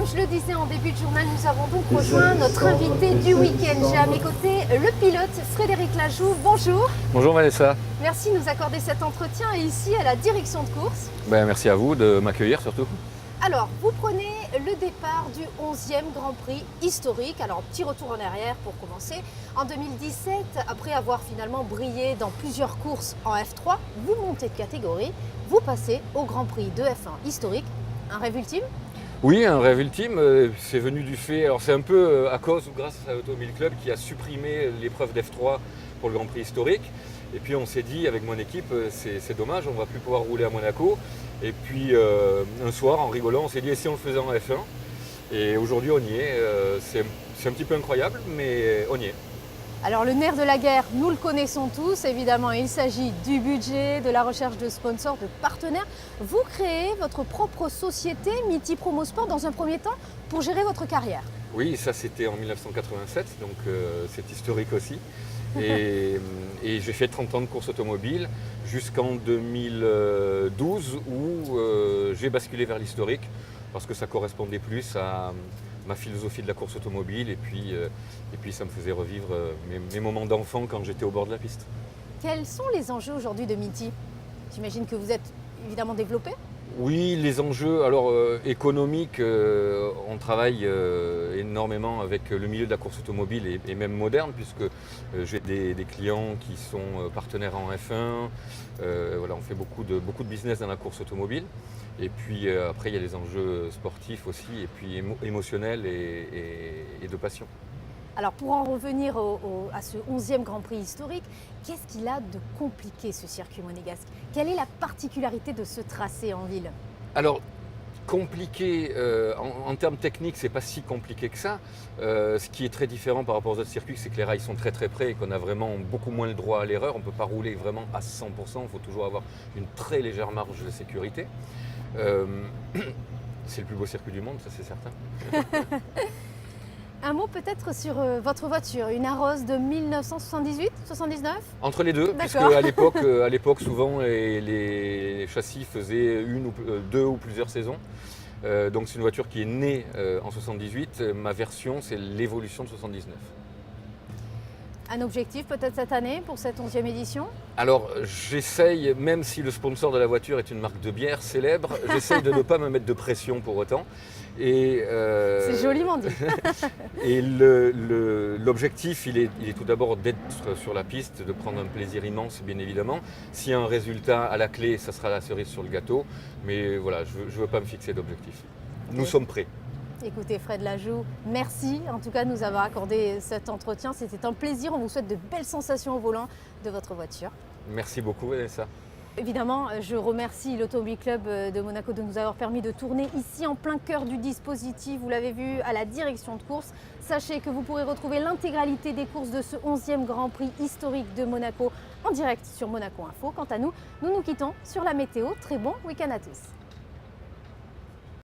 comme je le disais en début de journal, nous avons donc rejoint notre invité du week-end. J'ai à mes côtés le pilote Frédéric Lajoux. Bonjour. Bonjour Vanessa. Merci de nous accorder cet entretien et ici à la direction de course. Merci à vous de m'accueillir surtout. Alors, vous prenez le départ du 11e Grand Prix historique. Alors, petit retour en arrière pour commencer. En 2017, après avoir finalement brillé dans plusieurs courses en F3, vous montez de catégorie, vous passez au Grand Prix de F1 historique. Un rêve ultime ? Oui, un rêve ultime, c'est venu du fait, alors c'est un peu à cause ou grâce à l'Automobile Club qui a supprimé l'épreuve d'F3 pour le Grand Prix historique. Et puis on s'est dit avec mon équipe, c'est dommage, on ne va plus pouvoir rouler à Monaco. Et puis un soir, en rigolant, on s'est dit, et si on le faisait en F1 ? Et aujourd'hui on y est, c'est un petit peu incroyable, mais on y est. Alors le nerf de la guerre, nous le connaissons tous, évidemment, il s'agit du budget, de la recherche de sponsors, de partenaires. Vous créez votre propre société, Miti Promo Sport, dans un premier temps, pour gérer votre carrière. Oui, ça c'était en 1987, donc c'est historique aussi. Et j'ai fait 30 ans de course automobile jusqu'en 2012 où j'ai basculé vers l'historique parce que ça correspondait plus à ma philosophie de la course automobile et puis ça me faisait revivre mes moments d'enfant quand j'étais au bord de la piste. Quels sont les enjeux aujourd'hui de Miti ? J'imagine que vous êtes évidemment développé ? Oui, les enjeux économiques, on travaille énormément avec le milieu de la course automobile et même moderne puisque j'ai des clients qui sont partenaires en F1. On fait beaucoup de business dans la course automobile. Et puis après, il y a les enjeux sportifs aussi et puis émotionnels et de passion. Alors pour en revenir à ce 11e Grand Prix historique, qu'est-ce qu'il a de compliqué ce circuit monégasque ? Quelle est la particularité de ce tracé en ville ? Alors, compliqué, en termes techniques, c'est pas si compliqué que ça. Ce qui est très différent par rapport aux autres circuits, c'est que les rails sont très très près et qu'on a vraiment beaucoup moins le droit à l'erreur. On ne peut pas rouler vraiment à 100%, il faut toujours avoir une très légère marge de sécurité. C'est le plus beau circuit du monde, ça c'est certain. Un mot peut-être sur votre voiture, une Aros de 1978-79 ? Entre les deux, puisque à l'époque souvent les châssis faisaient deux ou plusieurs saisons. Donc c'est une voiture qui est née en 78. Ma version, c'est l'évolution de 79. Un objectif peut-être cette année pour cette 11e édition ? Alors j'essaye, même si le sponsor de la voiture est une marque de bière célèbre, j'essaye de ne pas me mettre de pression pour autant. C'est joliment dit. Et l'objectif, il est tout d'abord d'être sur la piste, de prendre un plaisir immense, bien évidemment. S'il y a un résultat à la clé, ça sera la cerise sur le gâteau. Mais voilà, je ne veux pas me fixer d'objectif. Nous sommes prêts. Écoutez, Fred Lajoux, merci en tout cas de nous avoir accordé cet entretien. C'était un plaisir. On vous souhaite de belles sensations au volant de votre voiture. Merci beaucoup, Vanessa. Évidemment, je remercie l'Automobile Club de Monaco de nous avoir permis de tourner ici en plein cœur du dispositif. Vous l'avez vu à la direction de course. Sachez que vous pourrez retrouver l'intégralité des courses de ce 11e Grand Prix historique de Monaco en direct sur Monaco Info. Quant à nous, nous nous quittons sur la météo. Très bon week-end à tous.